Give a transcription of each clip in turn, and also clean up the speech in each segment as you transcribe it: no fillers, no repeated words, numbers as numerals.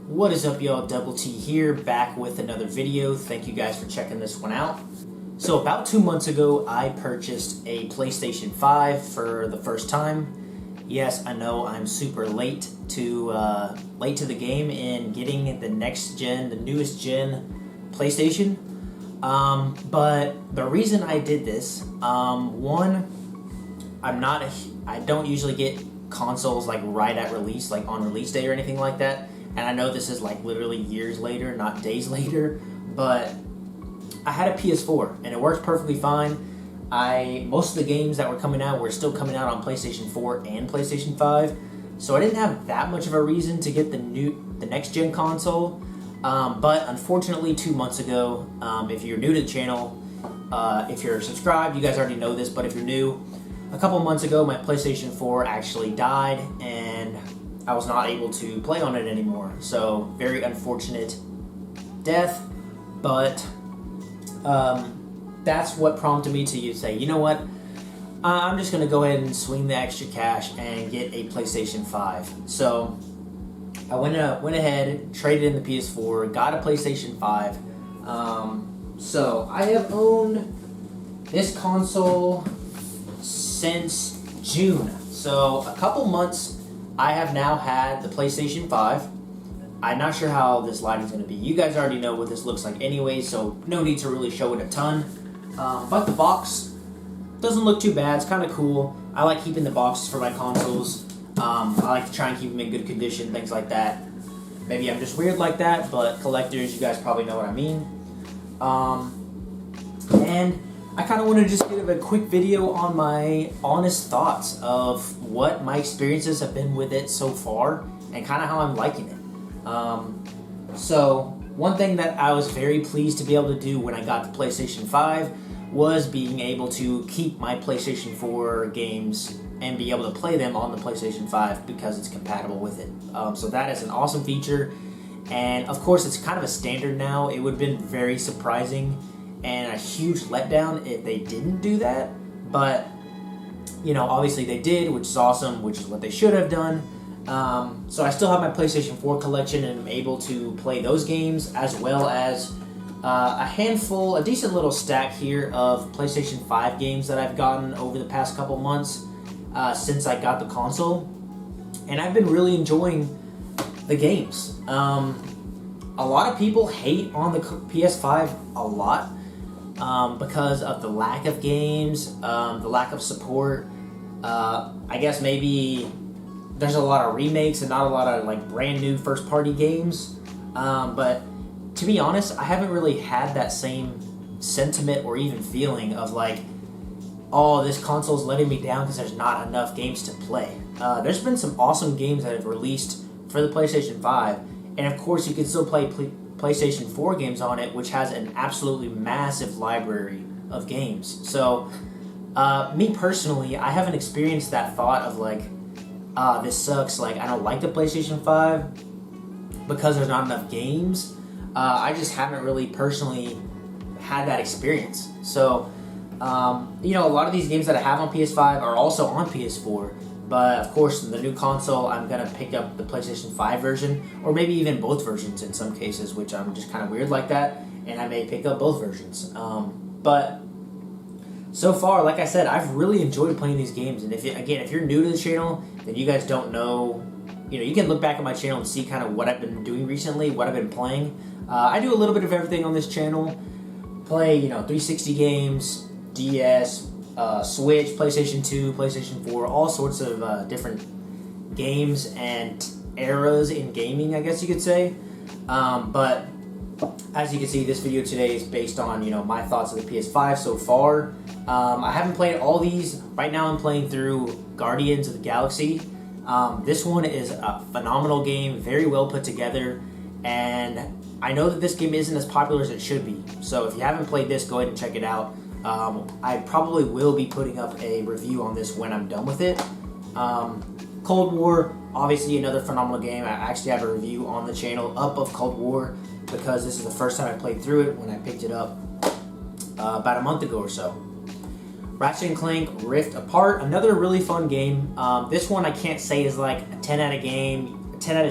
What is up, y'all? Double T here, back with another video. Thank you guys for checking this one out. So about 2 months ago, I purchased a PlayStation 5 for the first time. Yes, I know I'm super late to the game in getting the next gen, the newest gen PlayStation. But the reason I did this, one, I don't usually get consoles like right at release, like on release day or anything like that. And I know this is like literally years later, not days later, but I had a PS4 and it worked perfectly fine. Most of the games that were coming out were still coming out on PlayStation 4 and PlayStation 5, so I didn't have that much of a reason to get the next gen console. But unfortunately, 2 months ago, if you're new to the channel, if you're subscribed, you guys already know this, but if you're new, a couple months ago, my PlayStation 4 actually died, and I was not able to play on it anymore. So, very unfortunate death, but that's what prompted me to say, you know what, I'm just going to go ahead and swing the extra cash and get a PlayStation 5. So, I went ahead, traded in the PS4, got a PlayStation 5. So, I have owned this console since June. So, a couple months I have now had the PlayStation 5. I'm not sure how this lighting is going to be. You guys already know what this looks like anyway, so no need to really show it a ton. But the box doesn't look too bad. It's kind of cool. I like keeping the boxes for my consoles. I like to try and keep them in good condition, things like that. Maybe I'm just weird like that, but collectors, you guys probably know what I mean. And I kind of want to just give a quick video on my honest thoughts of what my experiences have been with it so far and kind of how I'm liking it. So one thing that I was very pleased to be able to do when I got the PlayStation 5 was being able to keep my PlayStation 4 games and be able to play them on the PlayStation 5 because it's compatible with it. So that is an awesome feature, and of course it's kind of a standard now. It would have been very surprising and a huge letdown if they didn't do that, but you know, obviously they did, which is awesome, which is what they should have done. So I still have my PlayStation 4 collection and I'm able to play those games, as well as a decent little stack here of PlayStation 5 games that I've gotten over the past couple months since I got the console, and I've been really enjoying the games. A lot of people hate on the PS5 a lot, because of the lack of games, the lack of support. I guess maybe there's a lot of remakes and not a lot of like brand new first party games. But to be honest, I haven't really had that same sentiment or even feeling of like, oh, this console's letting me down because there's not enough games to play. There's been some awesome games that have released for the PlayStation 5, and of course you can still play PlayStation 4 games on it, which has an absolutely massive library of games. So, me personally, I haven't experienced that thought of like, this sucks, like I don't like the PlayStation 5 because there's not enough games. I just haven't really personally had that experience. So, you know, a lot of these games that I have on PS5 are also on PS4. But of course, the new console, I'm going to pick up the PlayStation 5 version, or maybe even both versions in some cases, which I'm just kind of weird like that, and I may pick up both versions. But so far, like I said, I've really enjoyed playing these games, and if you're new to the channel, then you guys don't know, you know, you can look back at my channel and see kind of what I've been doing recently, what I've been playing. I do a little bit of everything on this channel. Play, you know, 360 games, DS, Switch, PlayStation 2, PlayStation 4, all sorts of different games and eras in gaming, I guess you could say. But as you can see, this video today is based on, you know, my thoughts of the PS5 so far. I haven't played all these. Right now I'm playing through Guardians of the Galaxy. This one is a phenomenal game, very well put together, and I know that this game isn't as popular as it should be. So if you haven't played this, go ahead and check it out. I probably will be putting up a review on this when I'm done with it. Cold War, obviously another phenomenal game. I actually have a review on the channel up of Cold War because this is the first time I played through it when I picked it up about a month ago or so. Ratchet & Clank Rift Apart, another really fun game. This one I can't say is like a 10 out of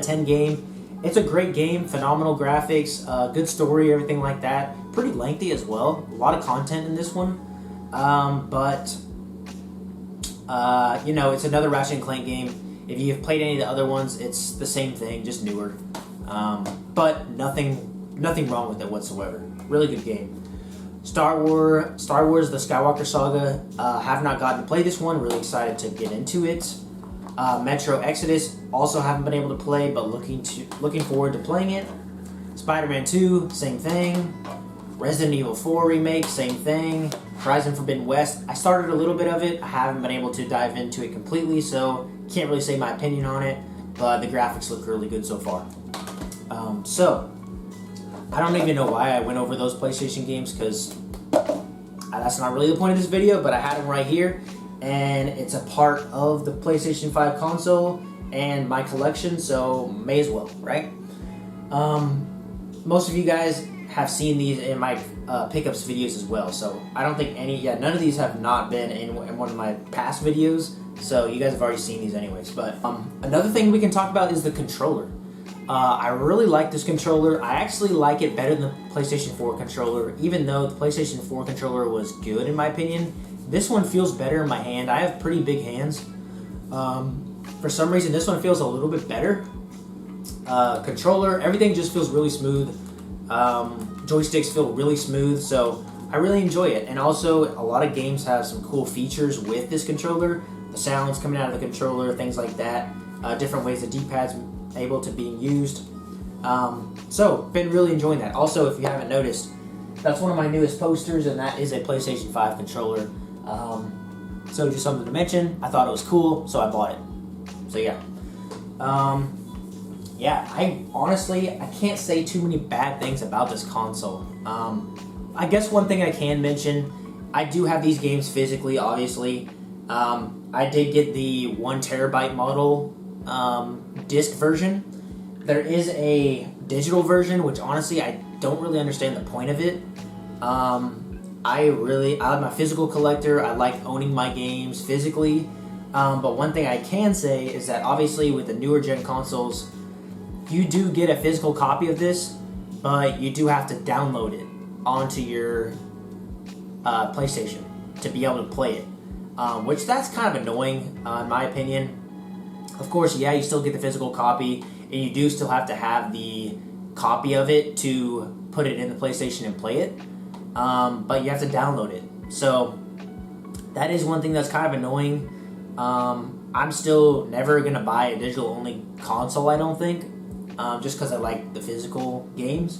10 game. It's a great game, phenomenal graphics, good story, everything like that. Pretty lengthy as well, a lot of content in this one. But you know, it's another Ratchet and Clank game. If you've played any of the other ones, it's the same thing, just newer. But nothing wrong with it whatsoever. Really good game. Star Wars: The Skywalker Saga. Have not gotten to play this one. Really excited to get into it. Metro Exodus. Also haven't been able to play, but looking forward to playing it. Spider-Man 2. Same thing. Resident Evil 4 remake. Same thing. Horizon Forbidden West. I started a little bit of it. I haven't been able to dive into it completely, so can't really say my opinion on it. But the graphics look really good so far. So I don't even know why I went over those PlayStation games, because that's not really the point of this video, but I had them right here, and it's a part of the PlayStation 5 console and my collection, so may as well, right? Most of you guys have seen these in my pickups videos as well, so I don't think none of these have not been in one of my past videos, so you guys have already seen these anyways. But another thing we can talk about is the controller. I really like this controller. I actually like it better than the PlayStation 4 controller, even though the PlayStation 4 controller was good in my opinion. This one feels better in my hand. I have pretty big hands. For some reason, this one feels a little bit better. Controller, everything just feels really smooth. Joysticks feel really smooth, so I really enjoy it. And also, a lot of games have some cool features with this controller. The sounds coming out of the controller, things like that. Different ways the D-pad's able to being used. So, been really enjoying that. Also, if you haven't noticed, that's one of my newest posters, and that is a PlayStation 5 controller. So just something to mention. I thought it was cool, so I bought it. So yeah. Yeah, I can't say too many bad things about this console. I guess one thing I can mention, I do have these games physically, obviously. I did get the 1 terabyte model disc version. There is a digital version, which honestly I don't really understand the point of it. I'm a physical collector. I like owning my games physically. But one thing I can say is that obviously with the newer gen consoles, you do get a physical copy of this, but you do have to download it onto your PlayStation to be able to play it, which that's kind of annoying in my opinion. Of course, yeah, you still get the physical copy, and you do still have to have the copy of it to put it in the PlayStation and play it, but you have to download it. So that is one thing that's kind of annoying. I'm still never going to buy a digital-only console, I don't think, just because I like the physical games.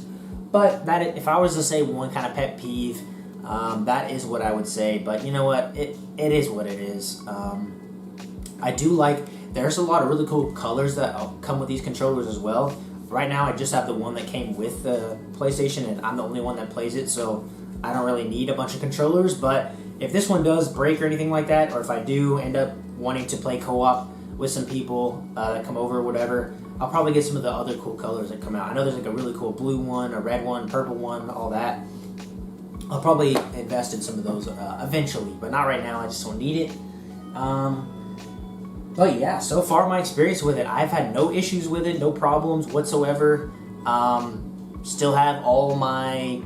But that, if I was to say one kind of pet peeve, that is what I would say. But you know what? It is what it is. I do like... There's a lot of really cool colors that come with these controllers as well. Right now, I just have the one that came with the PlayStation, and I'm the only one that plays it, so I don't really need a bunch of controllers. But if this one does break or anything like that, or if I do end up wanting to play co-op with some people that come over or whatever, I'll probably get some of the other cool colors that come out. I know there's like a really cool blue one, a red one, purple one, all that. I'll probably invest in some of those eventually, but not right now. I just don't need it. But yeah, so far my experience with it, I've had no issues with it, no problems whatsoever. Still have all my,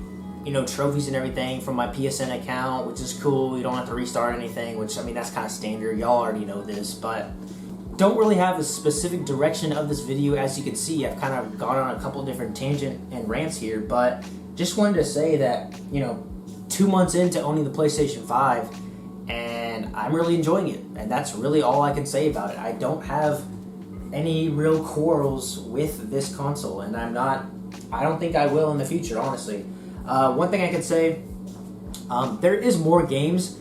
trophies and everything from my PSN account, which is cool. You don't have to restart anything, which, I mean, that's kind of standard. Y'all already know this, but don't really have a specific direction of this video. As you can see, I've kind of gone on a couple different tangent and rants here, but just wanted to say that, 2 months into owning the PlayStation 5, and I'm really enjoying it, and that's really all I can say about it. I don't have any real quarrels with this console, and I don't think I will in the future, honestly. One thing I could say, there is more games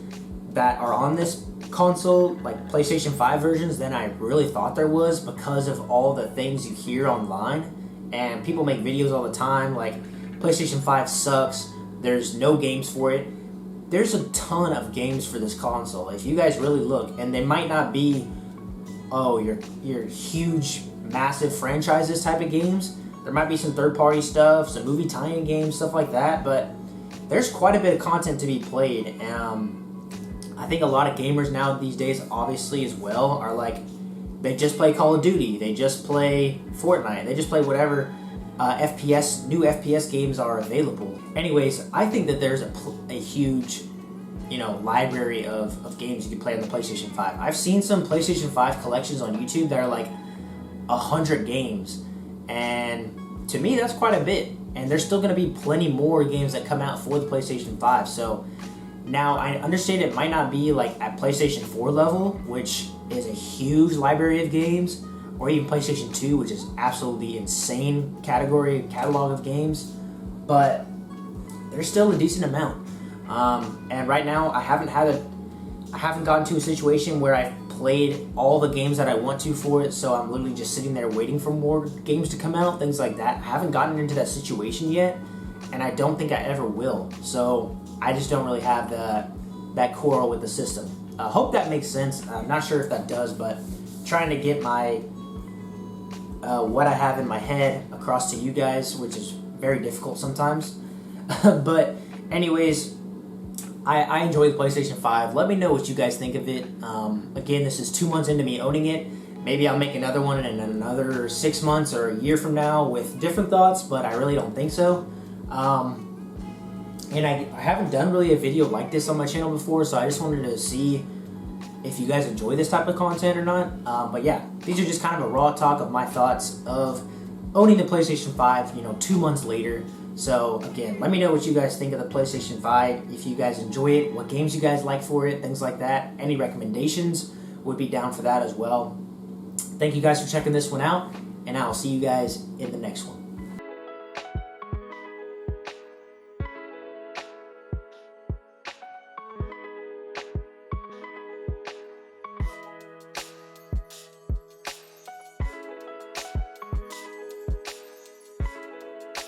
that are on this console, like PlayStation 5 versions, than I really thought there was, because of all the things you hear online, and people make videos all the time, like, PlayStation 5 sucks, there's no games for it. There's a ton of games for this console, if you guys really look, and they might not be, your huge, massive franchises type of games. There might be some third-party stuff, some movie tie-in games, stuff like that, but there's quite a bit of content to be played. I think a lot of gamers now these days, obviously, as well, are like, they just play Call of Duty, they just play Fortnite, they just play whatever new FPS games are available. Anyways, I think that there's a huge, library of games you can play on the PlayStation 5. I've seen some PlayStation 5 collections on YouTube that are like 100 games, and to me that's quite a bit. And there's still going to be plenty more games that come out for the PlayStation 5. So now I understand it might not be like at PlayStation 4 level, which is a huge library of games, or even PlayStation 2, which is absolutely insane catalog of games, but there's still a decent amount. And right now I haven't gotten to a situation where I've played all the games that I want to for it, so I'm literally just sitting there waiting for more games to come out, things like that. I haven't gotten into that situation yet, and I don't think I ever will. So I just don't really have that quarrel with the system. I hope that makes sense. I'm not sure if that does, but trying to get my what I have in my head across to you guys, which is very difficult sometimes. But anyways, I enjoy the PlayStation 5. Let me know what you guys think of it. Again, this is 2 months into me owning it. Maybe I'll make another one in another 6 months or a year from now with different thoughts, but I really don't think so. And I haven't done really a video like this on my channel before, so I just wanted to see if you guys enjoy this type of content or not. But yeah, these are just kind of a raw talk of my thoughts of owning the PlayStation 5, 2 months later. So again, let me know what you guys think of the PlayStation 5, if you guys enjoy it, what games you guys like for it, things like that. Any recommendations would be down for that as well. Thank you guys for checking this one out, and I'll see you guys in the next one.